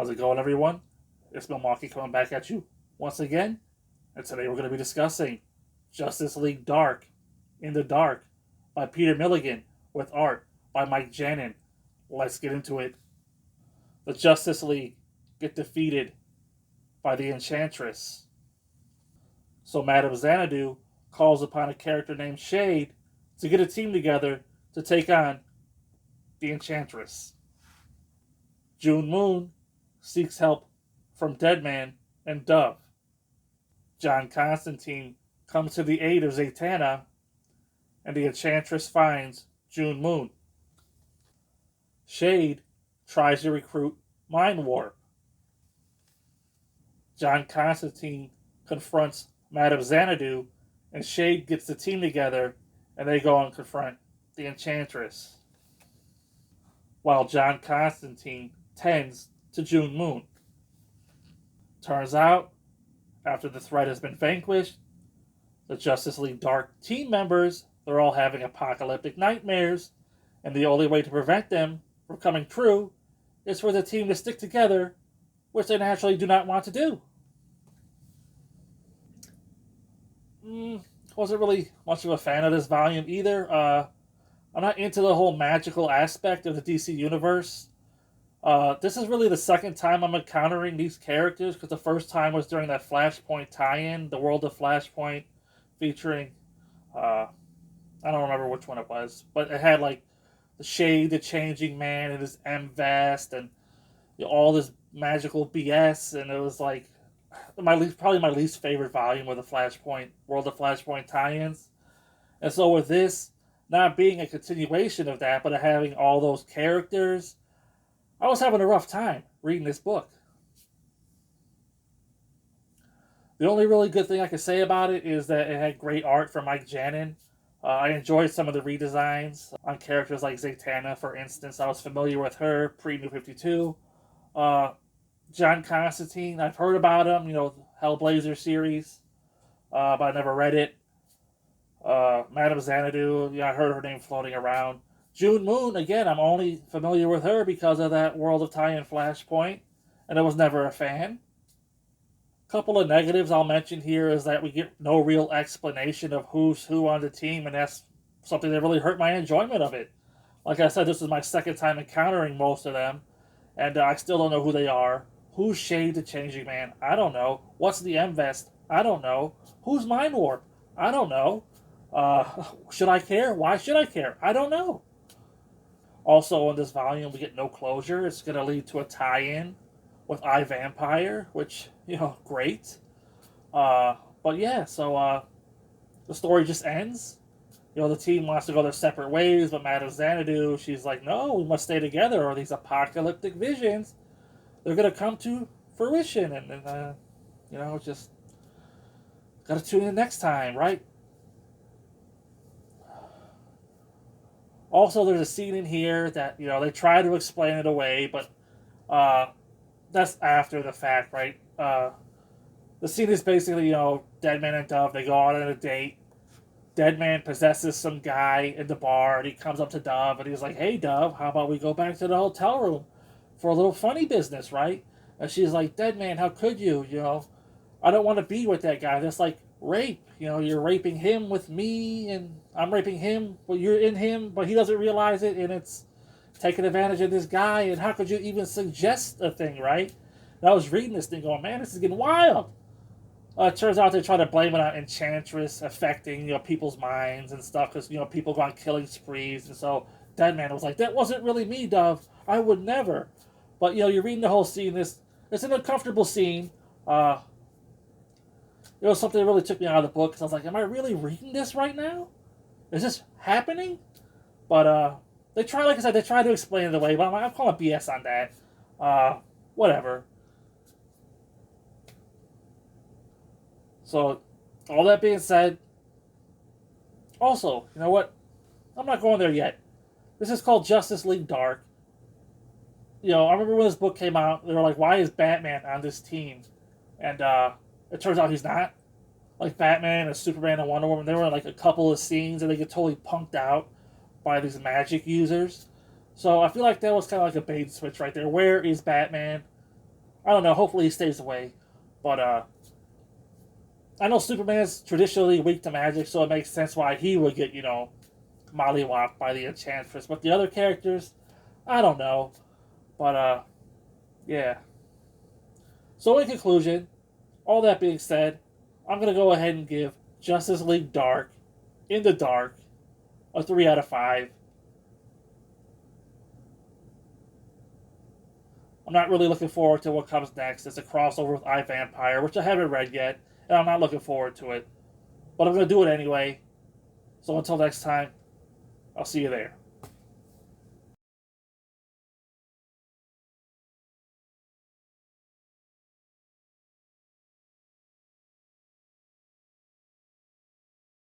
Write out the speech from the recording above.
How's it going, everyone? It's Milwaukee coming back at you once again, and today we're going to be discussing Justice League Dark in the Dark by Peter Milligan with art by Mike Janin. Let's get into it. The Justice League get defeated by the Enchantress. So Madame Xanadu calls upon a character named Shade to get a team together to take on the Enchantress. June Moon seeks help from Deadman and Dove. John Constantine comes to the aid of Zatanna, and the Enchantress finds June Moon. Shade tries to recruit Mind Warp. John Constantine confronts Madame Xanadu, and Shade gets the team together, and they go and confront the Enchantress. While John Constantine tends to June Moon. Turns out, after the threat has been vanquished, the Justice League Dark team members, they're all having apocalyptic nightmares, and the only way to prevent them from coming true is for the team to stick together, which they naturally do not want to do. Wasn't really much of a fan of this volume either. I'm not into the whole magical aspect of the DC Universe. This is really the second time I'm encountering these characters, because the first time was during that Flashpoint tie-in, The World of Flashpoint, featuring, I don't remember which one it was, but it had like the Shade, the Changing Man, and his M-Vest, and all this magical BS, and it was like probably my least favorite volume of the Flashpoint, World of Flashpoint tie-ins. And so with this not being a continuation of that, but having all those characters, I was having a rough time reading this book. The only really good thing I can say about it is that it had great art from Mike Janin. I enjoyed some of the redesigns on characters like Zatanna, for instance. I was familiar with her pre-New 52. John Constantine, I've heard about him, Hellblazer series, but I never read it. Madame Xanadu, I heard her name floating around. June Moon, again, I'm only familiar with her because of that World of Tie-in Flashpoint, and I was never a fan. A couple of negatives I'll mention here is that we get no real explanation of who's who on the team, and that's something that really hurt my enjoyment of it. Like I said, this is my second time encountering most of them, and I still don't know who they are. Who's Shade the Changing Man? I don't know. What's the M-Vest? I don't know. Who's Mind Warp? I don't know. Should I care? Why should I care? I don't know. Also, in this volume, we get no closure. It's going to lead to a tie-in with iVampire, which, great. But yeah, so the story just ends. The team wants to go their separate ways, but Madame Xanadu, she's like, no, we must stay together, or these apocalyptic visions, they're going to come to fruition. And just got to tune in next time, right? Also, there's a scene in here that, they try to explain it away, but that's after the fact, right? The scene is basically, Deadman and Dove, they go out on a date. Deadman possesses some guy in the bar, and he comes up to Dove, and he's like, hey, Dove, how about we go back to the hotel room for a little funny business, right? And she's like, Deadman, how could you, I don't want to be with that guy. That's like rape. You're raping him with me, and I'm raping him, but you're in him, but he doesn't realize it, and it's taking advantage of this guy, and how could you even suggest a thing, right? And I was reading this thing going, man, this is getting wild. It turns out they try to blame it on Enchantress affecting, people's minds and stuff, because, people go on killing sprees, and so Deadman was like, that wasn't really me, Dove. I would never. But, you're reading the whole scene. It's an uncomfortable scene. It was something that really took me out of the book, because I was like, am I really reading this right now? Is this happening? But they try, like I said, they try to explain it away, but I'm calling BS on that. Whatever. So, all that being said, also, you know what? I'm not going there yet. This is called Justice League Dark. I remember when this book came out, they were like, why is Batman on this team? And it turns out he's not. Like Batman and Superman and Wonder Woman, they were in like a couple of scenes and they get totally punked out by these magic users. So I feel like that was kind of like a bait and switch right there. Where is Batman? I don't know. Hopefully he stays away. But I know Superman's traditionally weak to magic, so it makes sense why he would get, mollywopped by the Enchantress. But the other characters, I don't know. But yeah. So in conclusion, all that being said, I'm gonna go ahead and give Justice League Dark, In the Dark, a 3 out of 5. I'm not really looking forward to what comes next. It's a crossover with iVampire, which I haven't read yet, and I'm not looking forward to it. But I'm going to do it anyway. So until next time, I'll see you there.